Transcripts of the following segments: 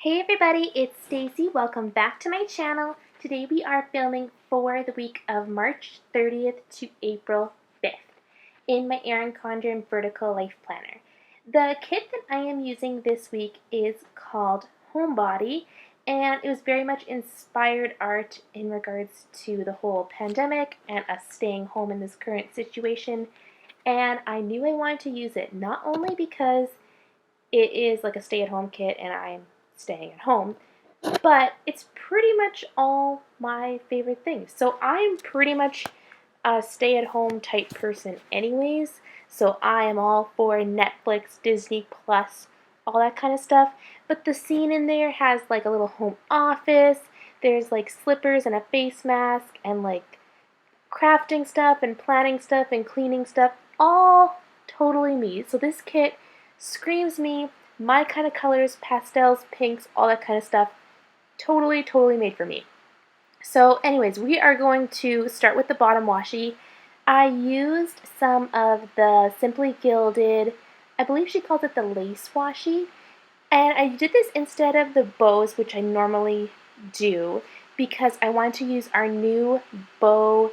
Hey everybody, it's Stacy. Welcome back to my channel. Today we are filming for the week of March 30th to April 5th in my Erin Condren Vertical Life Planner. The kit that I am using this week is called Homebody, and it was very much inspired art in regards to the whole pandemic and us staying home in this current situation. And I knew I wanted to use it not only because it is like a stay-at-home kit and I'm staying at home, but it's pretty much all my favorite things. So I'm pretty much a stay-at-home type person anyways, so I am all for Netflix, Disney Plus, all that kind of stuff. But the scene in there has like a little home office, there's like slippers and a face mask and like crafting stuff and planning stuff and cleaning stuff, all totally me. So this kit screams me, my kind of colors, pastels, pinks, all that kind of stuff, totally made for me. So anyways, we are going to start with the bottom washi. I used some of the Simply Gilded, I believe she calls it the lace washi, and I did this instead of the bows, which I normally do, because I wanted to use our new bow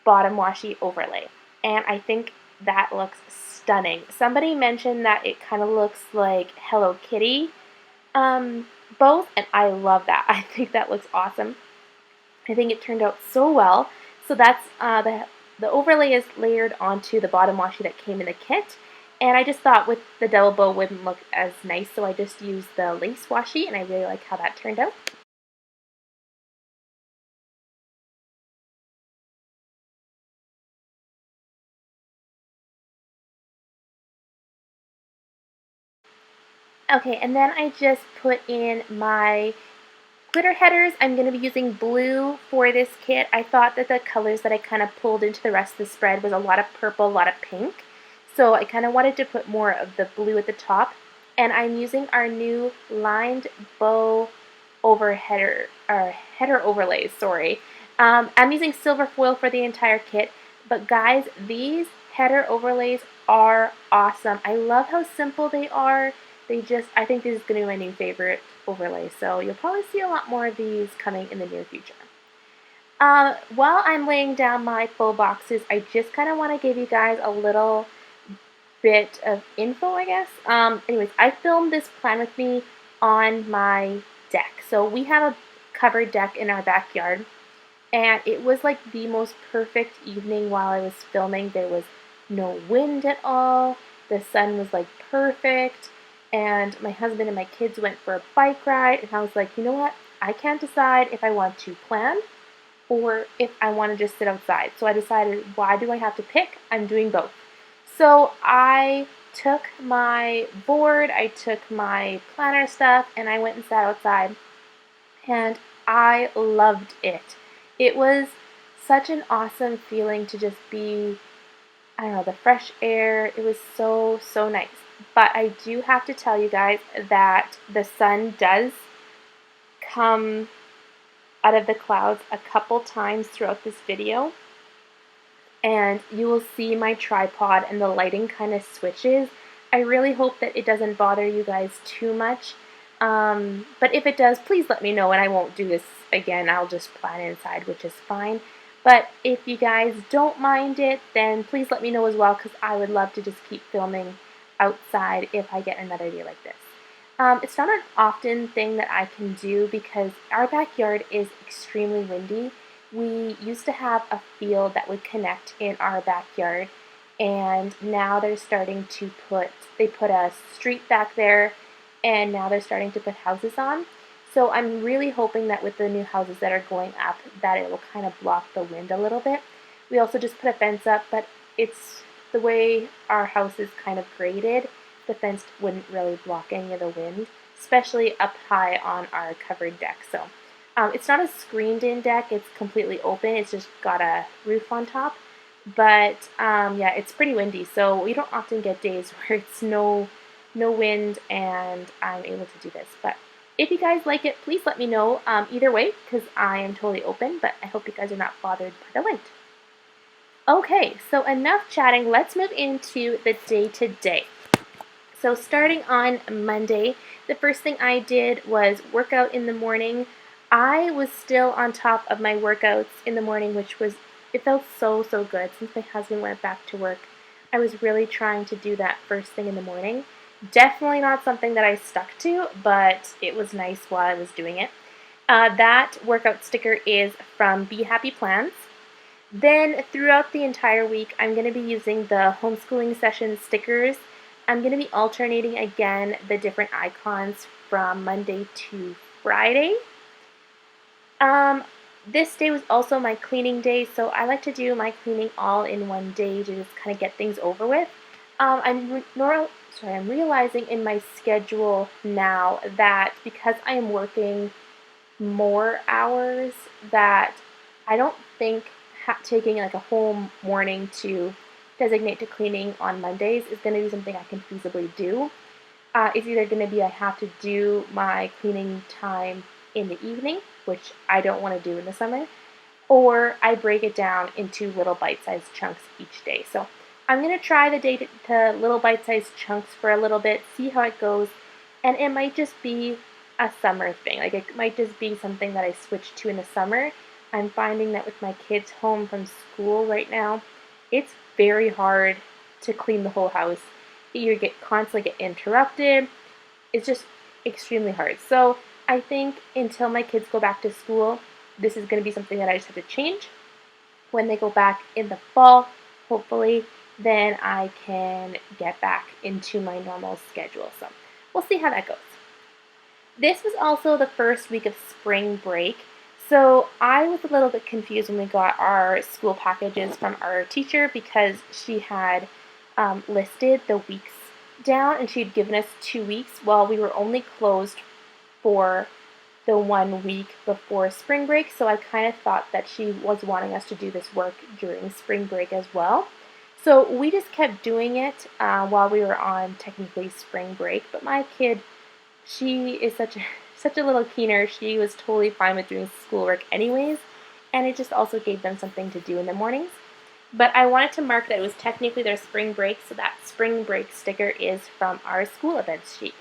bottom washi overlay, and I think that looks stunning. Somebody mentioned that it kind of looks like Hello Kitty bows, and I love that. I think that looks awesome. I think it turned out so well. So that's the overlay is layered onto the bottom washi that came in the kit, and I just thought with the double bow wouldn't look as nice, so I just used the lace washi, and I really like how that turned out. Okay, and then I just put in my glitter headers. I'm going to be using blue for this kit. I thought that the colors that I kind of pulled into the rest of the spread was a lot of purple, a lot of pink. So I kind of wanted to put more of the blue at the top. And I'm using our new lined bow over header, or header overlays, sorry. I'm using silver foil for the entire kit. But guys, these header overlays are awesome. I love how simple they are. I think this is going to be my new favorite overlay, so you'll probably see a lot more of these coming in the near future. While I'm laying down my faux boxes, I just kind of want to give you guys a little bit of info, I guess. Anyways, I filmed this plan with me on my deck. So we have a covered deck in our backyard, and it was like the most perfect evening while I was filming. There was no wind at all. The sun was like perfect. And my husband and my kids went for a bike ride, and I was like, you know what? I can't decide if I want to plan or if I want to just sit outside. So I decided, why do I have to pick? I'm doing both. So I took my board, I took my planner stuff, and I went and sat outside, and I loved it. It was such an awesome feeling to just be, I don't know, the fresh air. It was so nice. But I do have to tell you guys that the sun does come out of the clouds a couple times throughout this video. And you will see my tripod and the lighting kind of switches. I really hope that it doesn't bother you guys too much. But if it does, please let me know, and I won't do this again. I'll just plan inside, which is fine. But if you guys don't mind it, then please let me know as well, because I would love to just keep filming outside if I get another day like this. It's not an often thing that I can do because our backyard is extremely windy. We used to have a field that would connect in our backyard, and now they're starting to they put a street back there, and now they're starting to put houses on. So I'm really hoping that with the new houses that are going up, that it will kind of block the wind a little bit. We also just put a fence up, but it's the way our house is kind of graded, the fence wouldn't really block any of the wind, especially up high on our covered deck. So it's not a screened-in deck, it's completely open, it's just got a roof on top. But yeah, it's pretty windy, so we don't often get days where it's no wind and I'm able to do this. But if you guys like it, please let me know either way, because I am totally open, but I hope you guys are not bothered by the light. Okay, so enough chatting. Let's move into the day-to-day. So starting on Monday, the first thing I did was work out in the morning. I was still on top of my workouts in the morning, it felt so, so good since my husband went back to work. I was really trying to do that first thing in the morning. Definitely not something that I stuck to, but it was nice while I was doing it. That workout sticker is from Be Happy Plans. Then throughout the entire week, I'm going to be using the homeschooling session stickers. I'm going to be alternating again the different icons from Monday to Friday. This day was also my cleaning day, so I like to do my cleaning all in one day to just kind of get things over with. I'm realizing in my schedule now that because I am working more hours, that I don't think taking like a whole morning to designate to cleaning on Mondays is going to be something I can feasibly do. It's either going to be I have to do my cleaning time in the evening, which I don't want to do in the summer, or I break it down into little bite-sized chunks each day. So I'm going to try the day to little bite-sized chunks for a little bit, see how it goes, and it might just be a summer thing. Like it might just be something that I switch to in the summer. I'm finding that with my kids home from school right now, it's very hard to clean the whole house. You constantly get interrupted. It's just extremely hard. So I think until my kids go back to school, this is going to be something that I just have to change. When they go back in the fall, hopefully, then I can get back into my normal schedule. So we'll see how that goes. This was also the first week of spring break, so I was a little bit confused when we got our school packages from our teacher because she had listed the weeks down and she'd given us 2 weeks while we were only closed for the 1 week before spring break, so I kind of thought that she was wanting us to do this work during spring break as well. So we just kept doing it while we were on technically spring break, but my kid, she is such a little keener. She was totally fine with doing schoolwork anyways, and it just also gave them something to do in the mornings. But I wanted to mark that it was technically their spring break, so that spring break sticker is from our school events sheet.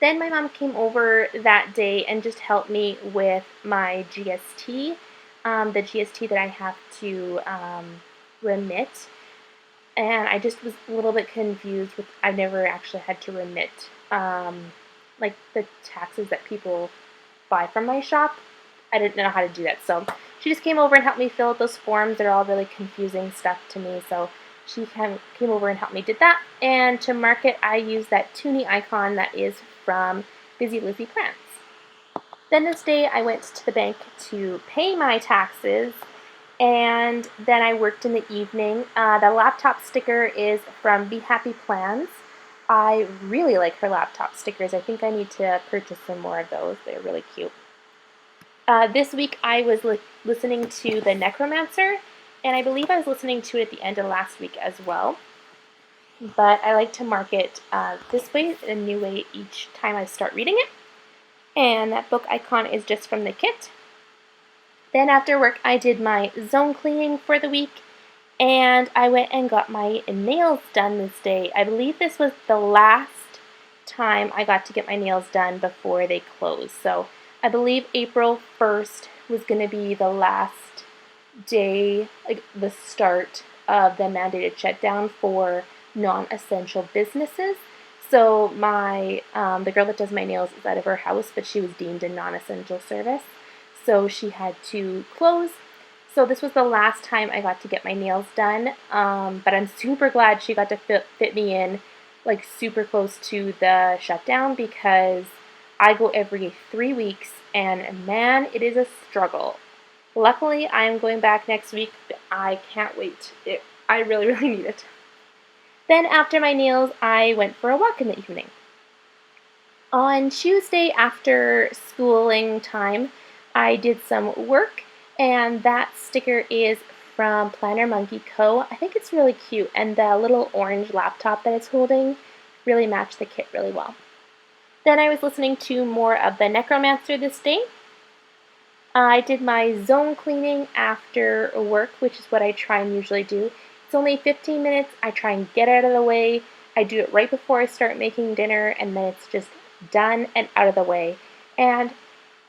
Then my mom came over that day and just helped me with my GST, the GST that I have to remit. And I just was a little bit confused with, I've never actually had to remit like the taxes that people buy from my shop. I didn't know how to do that. So she just came over and helped me fill out those forms. They're all really confusing stuff to me. So she came over and helped me did that. And to mark it, I used that toonie icon that is from Busy Lizzie Plans. Then this day I went to the bank to pay my taxes, and then I worked in the evening. The laptop sticker is from Be Happy Plans. I really like her laptop stickers. I think I need to purchase some more of those. They're really cute. This week I was listening to The Necromancer, and I believe I was listening to it at the end of last week as well. But I like to mark it this way, a new way each time I start reading it. And that book icon is just from the kit. Then after work I did my zone cleaning for the week, and I went and got my nails done this day. I believe this was the last time I got to get my nails done before they closed. So I believe April 1st was going to be the last day, like the start of the mandated shutdown for non-essential businesses. So my the girl that does my nails is out of her house, but she was deemed a non-essential service, so she had to close. So this was the last time I got to get my nails done, but I'm super glad she got to fit me in like super close to the shutdown, because I go every 3 weeks, and man, it is a struggle. Luckily, I am going back next week. I can't wait. I really, really need it. Then after my nails, I went for a walk in the evening. On Tuesday after schooling time, I did some work, and that sticker is from Monsterz Co. I think it's really cute, and the little orange laptop that it's holding really matched the kit really well. Then I was listening to more of The Necromancer this day. I did my zone cleaning after work, which is what I try and usually do. It's only 15 minutes. I try and get out of the way. I do it right before I start making dinner, and then it's just done and out of the way. And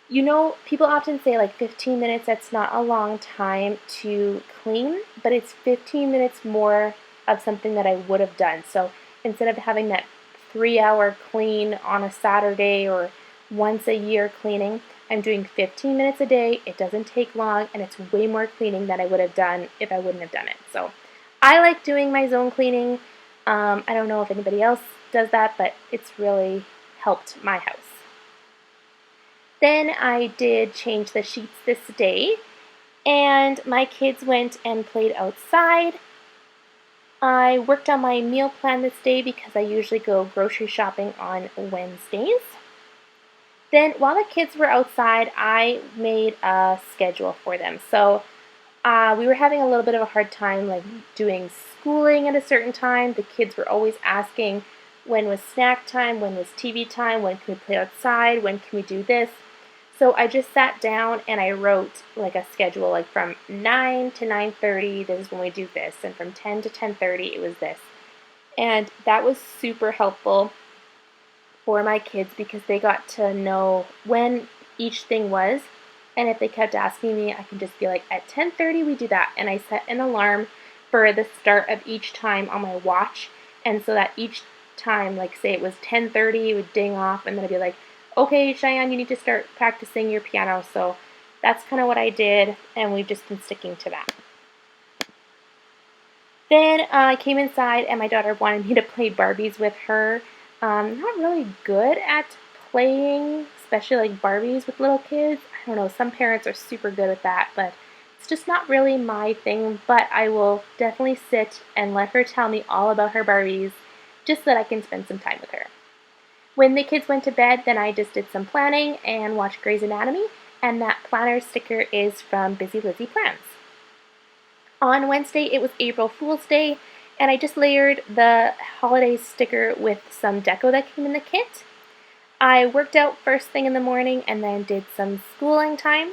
you know, people often say like 15 minutes, that's not a long time to clean, but it's 15 minutes more of something that I would have done. So instead of having that 3-hour clean on a Saturday or once a year cleaning, I'm doing 15 minutes a day. It doesn't take long, and it's way more cleaning than I would have done if I wouldn't have done it. So I like doing my zone cleaning. I don't know if anybody else does that, but it's really helped my house. Then I did change the sheets this day, and my kids went and played outside. I worked on my meal plan this day because I usually go grocery shopping on Wednesdays. Then while the kids were outside, I made a schedule for them. So we were having a little bit of a hard time like doing schooling at a certain time. The kids were always asking when was snack time, when was TV time, when can we play outside, when can we do this. So I just sat down and I wrote like a schedule, like from 9 to 9:30, this is when we do this, and from 10 to 10:30, it was this. And that was super helpful for my kids because they got to know when each thing was. And if they kept asking me, I can just be like, at 10:30 we do that. And I set an alarm for the start of each time on my watch. And so that each time, like say it was 10:30, it would ding off, and then I'd be like, okay, Cheyenne, you need to start practicing your piano. So that's kind of what I did, and we've just been sticking to that. Then I came inside, and my daughter wanted me to play Barbies with her. Not really good at playing, especially like Barbies with little kids. I don't know, some parents are super good at that, but it's just not really my thing. But I will definitely sit and let her tell me all about her Barbies just so that I can spend some time with her. When the kids went to bed, then I just did some planning and watched Grey's Anatomy, and that planner sticker is from Busy Lizzie Plans. On Wednesday, it was April Fool's Day, and I just layered the holiday sticker with some deco that came in the kit. I worked out first thing in the morning and then did some schooling time.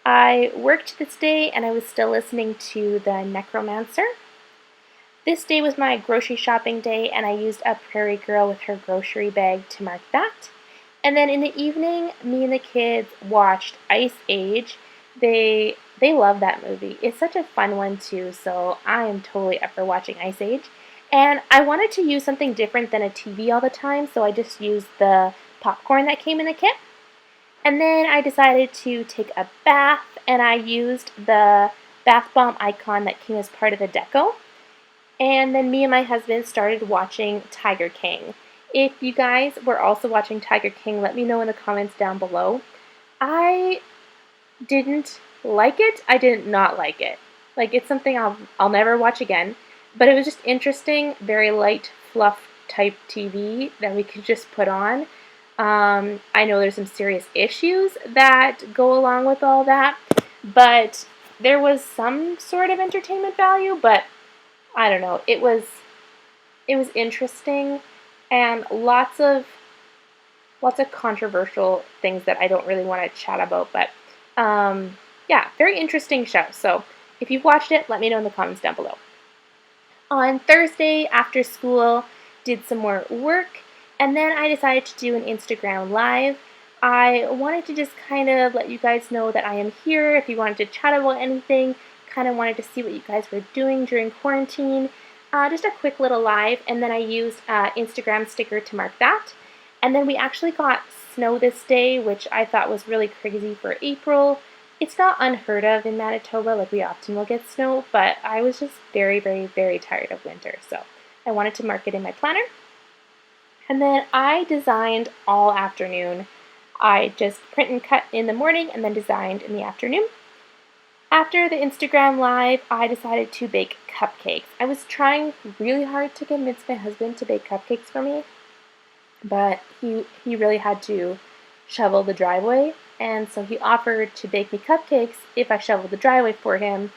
I worked this day, and I was still listening to the Necromancer. This day was my grocery shopping day, and I used a Prairie Girl with her grocery bag to mark that. And then in the evening, me and the kids watched Ice Age. They love that movie. It's such a fun one too, so I am totally up for watching Ice Age. And I wanted to use something different than a TV all the time, so I just used the popcorn that came in the kit. And then I decided to take a bath, and I used the bath bomb icon that came as part of the deco. And then me and my husband started watching Tiger King. If you guys were also watching Tiger King, let me know in the comments down below. I didn't like it. I did not like it. Like, it's something I'll never watch again. But it was just interesting, very light fluff type TV that we could just put on. I know there's some serious issues that go along with all that, but there was some sort of entertainment value, but I don't know. It was interesting, and lots of controversial things that I don't really want to chat about, but yeah, very interesting show. So if you've watched it, let me know in the comments down below. On Thursday after school, did some more work, and then I decided to do an Instagram live. I wanted to just kind of let you guys know that I am here if you wanted to chat about anything. Kind of wanted to see what you guys were doing during quarantine. Just a quick little live, and then I used Instagram sticker to mark that. And then we actually got snow this day, which I thought was really crazy for April. It's not unheard of in Manitoba, like we often will get snow, but I was just very, very, very tired of winter, so I wanted to mark it in my planner. And then I designed all afternoon. I just print and cut in the morning and then designed in the afternoon. After the Instagram live, I decided to bake cupcakes. I was trying really hard to convince my husband to bake cupcakes for me, but he really had to shovel the driveway, and so he offered to bake me cupcakes if I shoveled the driveway for him.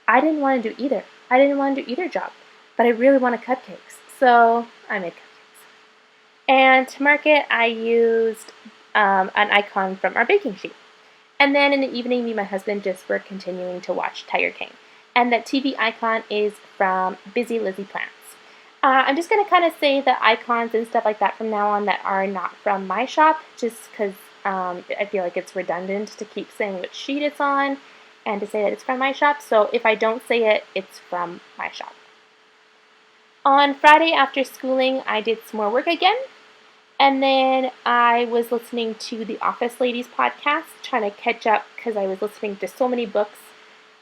I didn't want to do either. I didn't want to do either job, but I really wanted cupcakes, so I made cupcakes. And to mark it, I used an icon from our baking sheet. And then in the evening, me and my husband just were continuing to watch Tiger King. And that TV icon is from Busy Lizzie Plans. I'm just going to kind of say the icons and stuff like that from now on that are not from my shop, just because I feel like it's redundant to keep saying which sheet it's on and to say that it's from my shop. So if I don't say it, it's from my shop. On Friday after schooling, I did some more work again. And then I was listening to the Office Ladies podcast, trying to catch up because I was listening to so many books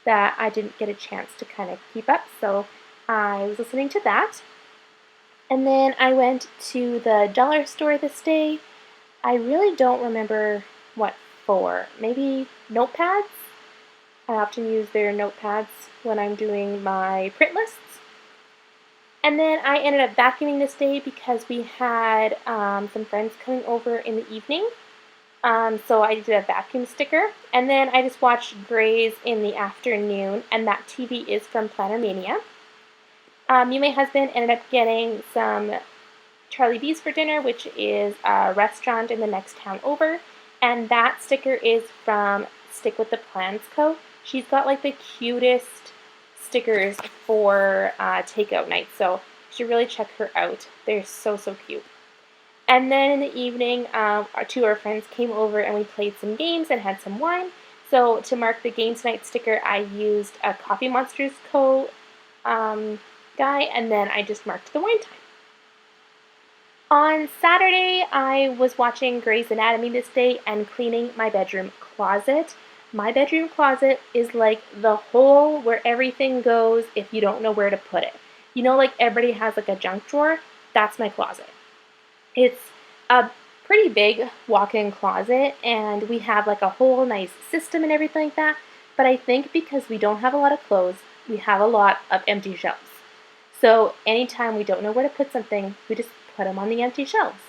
that I didn't get a chance to kind of keep up. So I was listening to that. And then I went to the dollar store this day. I really don't remember what for. Maybe notepads? I often use their notepads when I'm doing my print lists. And then I ended up vacuuming this day because we had some friends coming over in the evening. So I did a vacuum sticker. And then I just watched Grey's in the afternoon, and that TV is from Planner Mania. Me and my husband ended up getting some Charlie B's for dinner, which is a restaurant in the next town over. And that sticker is from Stick with the Plans Co. She's got like the cutest stickers for takeout night, so you should really check her out. They're so cute. And then in the evening, two of our friends came over and we played some games and had some wine. So to mark the games night sticker, I used a Coffee Monsterz Co. Guy, and then I just marked the wine time. On Saturday, I was watching Grey's Anatomy this day and cleaning my bedroom closet. My bedroom closet is like the hole where everything goes if you don't know where to put it. You know, like everybody has like a junk drawer? That's my closet. It's a pretty big walk-in closet, and we have like a whole nice system and everything like that. But I think because we don't have a lot of clothes, we have a lot of empty shelves. So anytime we don't know where to put something, we just put them on the empty shelves.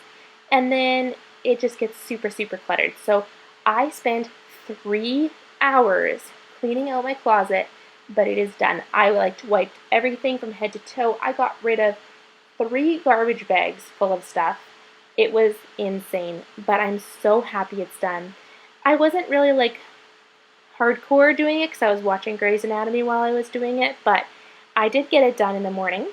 And then it just gets super cluttered. So I spent 3 hours cleaning out my closet, but it is done. I wiped everything from head to toe. I got rid of 3 garbage bags full of stuff. It was insane, but I'm so happy it's done. I wasn't really like hardcore doing it because I was watching Grey's Anatomy while I was doing it, but I did get it done in the morning.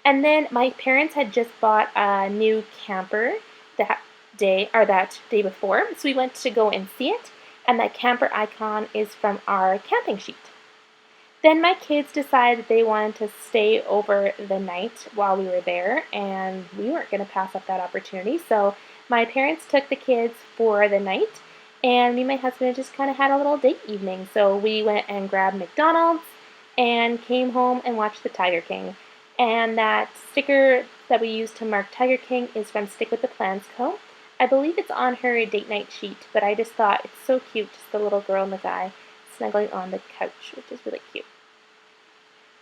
And then my parents had just bought a new camper that day before, so we went to go and see it. And that camper icon is from our camping sheet. Then my kids decided they wanted to stay over the night while we were there, and we weren't going to pass up that opportunity. So my parents took the kids for the night, and me and my husband just kind of had a little date evening. So we went and grabbed McDonald's and came home and watched The Tiger King. And that sticker that we used to mark Tiger King is from Stick with the Plans Co. I believe it's on her date night sheet, but I just thought it's so cute, just the little girl and the guy snuggling on the couch, which is really cute.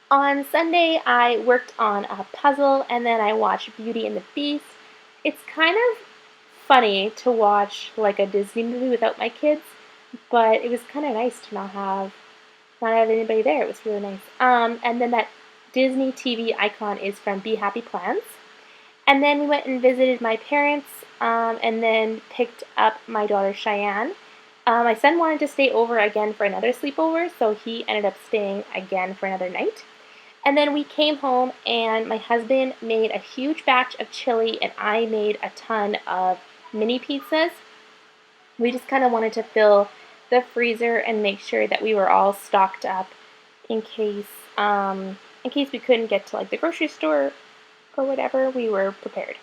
On Sunday, I worked on a puzzle, and then I watched Beauty and the Beast. It's kind of funny to watch like a Disney movie without my kids, but it was kind of nice to not have anybody there. It was really nice. And then that Disney TV icon is from Be Happy Plans. And then we went and visited my parents, and then picked up my daughter Cheyenne. My son wanted to stay over again for another sleepover, so he ended up staying again for another night. And then we came home, and my husband made a huge batch of chili, and I made a ton of mini pizzas. We just kind of wanted to fill the freezer and make sure that we were all stocked up in case we couldn't get to like the grocery store or whatever. We were prepared.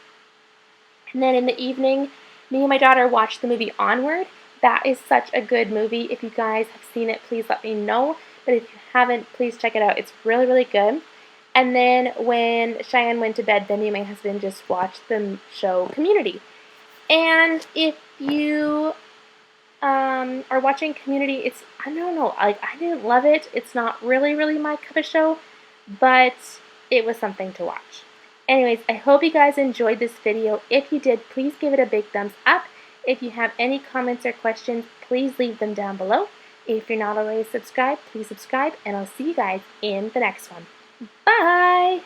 And then in the evening, me and my daughter watched the movie Onward. That is such a good movie. If you guys have seen it, please let me know. But if you haven't, please check it out. It's really good. And then when Cheyenne went to bed, then me and my husband just watched the show Community. And if you are watching Community, I don't know, I didn't love it. It's not really my cup of show, but it was something to watch. Anyways, I hope you guys enjoyed this video. If you did, please give it a big thumbs up. If you have any comments or questions, please leave them down below. If you're not already subscribed, please subscribe, and I'll see you guys in the next one. Bye!